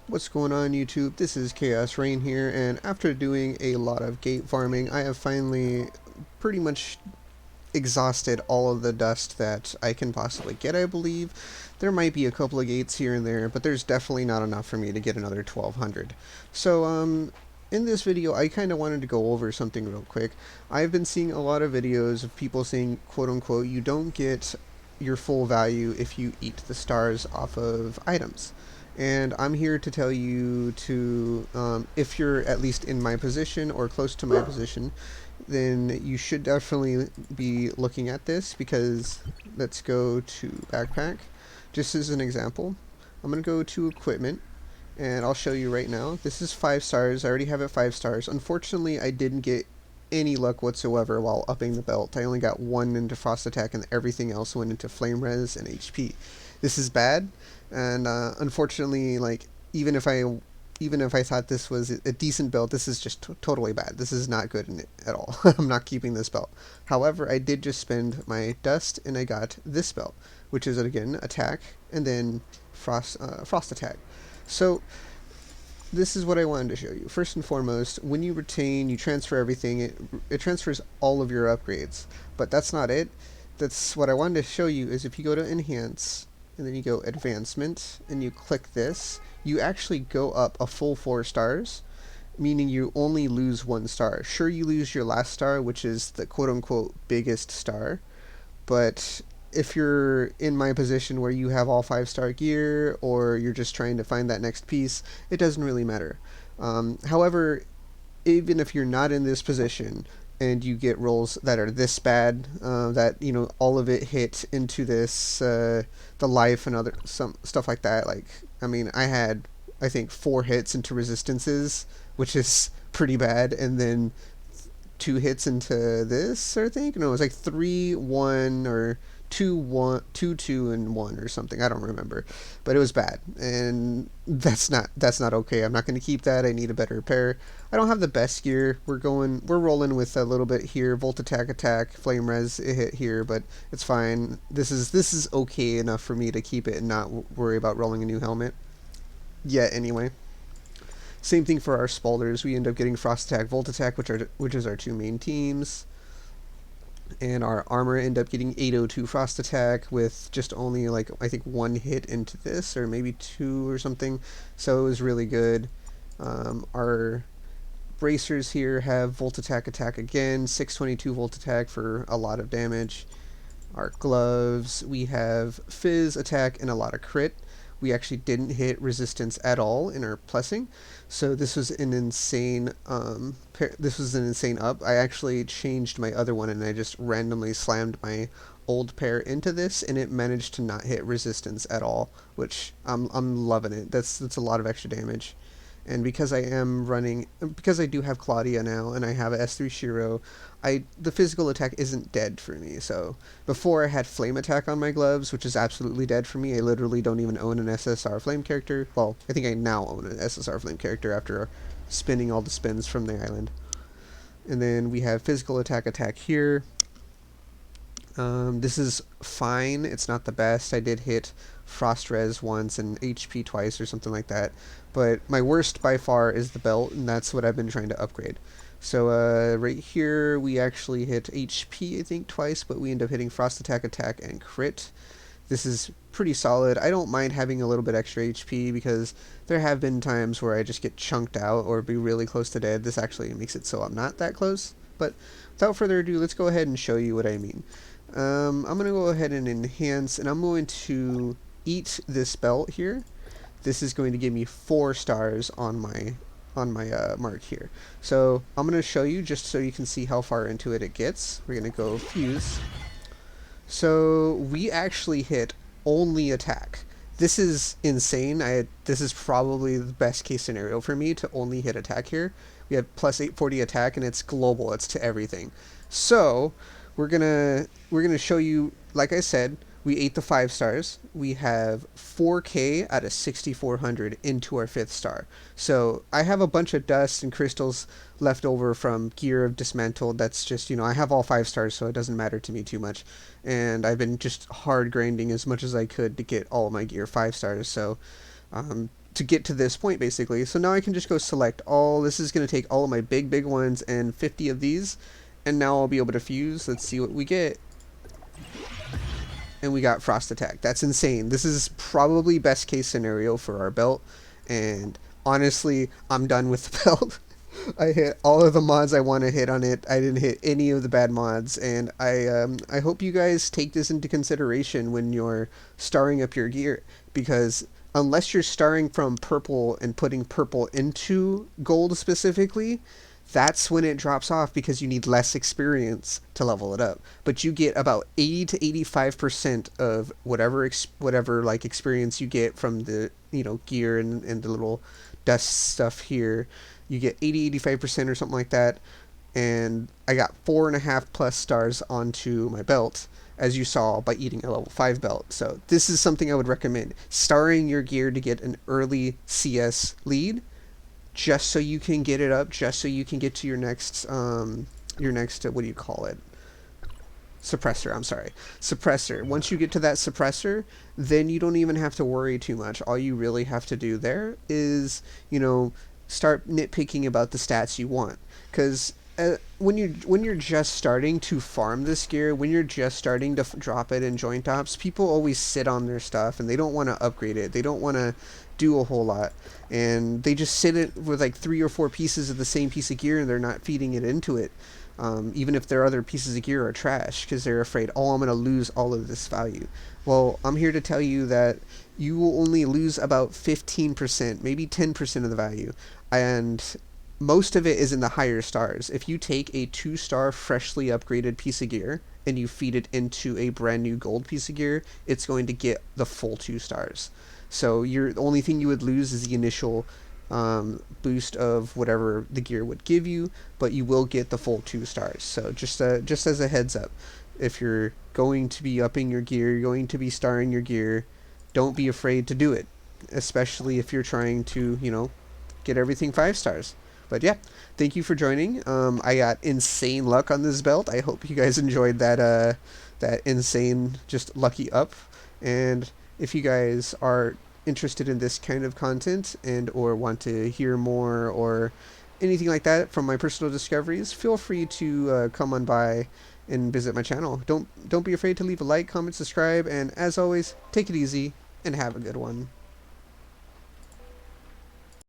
What's going on YouTube? This is Chaos Rain here, and after doing a lot of gate farming, I have finally pretty much exhausted all of the dust that I can possibly get, I believe. There might be a couple of gates here and there, but there's definitely not enough for me to get another 1200. So, in this video, I kind of wanted to go over something real quick. I've been seeing a lot of videos of people saying, quote unquote, you don't get your full value if you eat the stars off of items. And I'm here to tell you to, if you're at least in my position or close to my position, then you should definitely be looking at this because let's go to backpack. Just as an example, I'm going to go to equipment and I'll show you right now. This is 5 stars. I already have it 5 stars. Unfortunately, I didn't get any luck whatsoever while upping the belt. I only got 1 into frost attack and everything else went into flame res and HP. This is bad, and unfortunately, like even if I thought this was a decent belt, this is just totally bad. This is not good in it at all. I'm not keeping this belt. However, I did just spend my dust and I got this belt, which is again attack and then frost attack. So this is what I wanted to show you. First and foremost, when you retain, you transfer everything. It transfers all of your upgrades, but that's not it. That's what I wanted to show you. Is if you go to enhance and then you go advancement and you click this, you actually go up a full 4 stars, meaning you only lose 1 star. Sure, you lose your last star, which is the quote-unquote biggest star, but if you're in my position where you have all 5-star gear or you're just trying to find that next piece, it doesn't really matter. However, even if you're not in this position and you get rolls that are this bad, that all of it hit into this the life and other some stuff like that. Like, I mean, I had, I think, 4 hits into resistances, which is pretty bad, and then 2 hits into this. I think no, it was like 3-1 or 2-1, 2-2 and 1 or something. I don't remember, but it was bad, and that's not okay. I'm not going to keep that. I need a better pair. I don't have the best gear. We're rolling with a little bit here. Volt attack, flame res it hit here, but it's fine. This is okay enough for me to keep it and not worry about rolling a new helmet yet. Anyway, same thing for our spalders. We end up getting frost attack, volt attack, which is our 2 main teams. And our armor end up getting 802 frost attack with just only like I think 1 hit into this, or maybe 2 or something. So it was really good. Our bracers here have volt attack again, 622 volt attack for a lot of damage. Our gloves, we have fizz attack and a lot of crit. We actually didn't hit resistance at all in our plussing, so this was an insane up. I actually changed my other one and I just randomly slammed my old pair into this and it managed to not hit resistance at all, which I'm loving it. That's a lot of extra damage. And because I do have Claudia now and I have a S3 Shiro, the physical attack isn't dead for me. So before I had flame attack on my gloves, which is absolutely dead for me. I literally don't even own an SSR flame character. Well, I think I now own an SSR flame character after spinning all the spins from the island. And then we have physical attack here. This is fine. It's not the best. I did hit frost res once and HP twice or something like that. But my worst by far is the belt, and that's what I've been trying to upgrade. So right here we actually hit HP I think twice, but we end up hitting frost attack, and crit. This is pretty solid. I don't mind having a little bit extra HP because there have been times where I just get chunked out or be really close to dead. This actually makes it so I'm not that close. But without further ado, let's go ahead and show you what I mean. I'm going to go ahead and enhance, and I'm going to eat this belt here. This is going to give me 4 stars on my mark here. So I'm going to show you just so you can see how far into it gets. We're going to go fuse. So we actually hit only attack. This is insane. This is probably the best case scenario for me to only hit attack here. We have plus 840 attack and it's global. It's to everything. So we're gonna show you, like I said, we ate the 5 stars. We have 4K out of 6,400 into our 5th star. So I have a bunch of dust and crystals left over from gear of dismantled. That's just, I have all 5 stars, so it doesn't matter to me too much. And I've been just hard grinding as much as I could to get all of my gear 5 stars. So to get to this point basically. So now I can just go select all. This is going to take all of my big ones and 50 of these, and now I'll be able to fuse. Let's see what we get. And we got Frost Attack. That's insane. This is probably best case scenario for our belt, and honestly, I'm done with the belt. I hit all of the mods I want to hit on it. I didn't hit any of the bad mods, and I hope you guys take this into consideration when you're starring up your gear, because unless you're starting from purple and putting purple into gold specifically, that's when it drops off because you need less experience to level it up. But you get about 80 to 85% of whatever like experience you get from the gear and the little dust stuff here. You get 80-85% or something like that. And I got 4.5 plus stars onto my belt, as you saw by eating a level 5 belt. So this is something I would recommend. Starring your gear to get an early CS lead, just so you can get it up, just so you can get to your next what do you call it? Suppressor, I'm sorry. Suppressor. Once you get to that suppressor, then you don't even have to worry too much. All you really have to do there is, start nitpicking about the stats you want. Because when you're just starting to farm this gear, when you're just starting to drop it in joint ops, people always sit on their stuff and they don't want to upgrade it. They don't want to do a whole lot, and they just sit it with like 3 or 4 pieces of the same piece of gear and they're not feeding it into it, even if their other pieces of gear are trash, because they're afraid, oh, I'm going to lose all of this value. Well, I'm here to tell you that you will only lose about 15%, maybe 10% of the value, and most of it is in the higher stars. If you take a 2-star freshly upgraded piece of gear and you feed it into a brand new gold piece of gear, it's going to get the full 2 stars. So the only thing you would lose is the initial boost of whatever the gear would give you, but you will get the full 2 stars. So just as a heads up, if you're going to be upping your gear, you're going to be starring your gear, don't be afraid to do it, especially if you're trying to get everything 5 stars. But yeah, thank you for joining. I got insane luck on this belt. I hope you guys enjoyed that insane, just lucky up. And if you guys are interested in this kind of content and or want to hear more or anything like that from my personal discoveries, feel free to come on by and visit my channel. Don't be afraid to leave a like, comment, subscribe, and as always, take it easy and have a good one.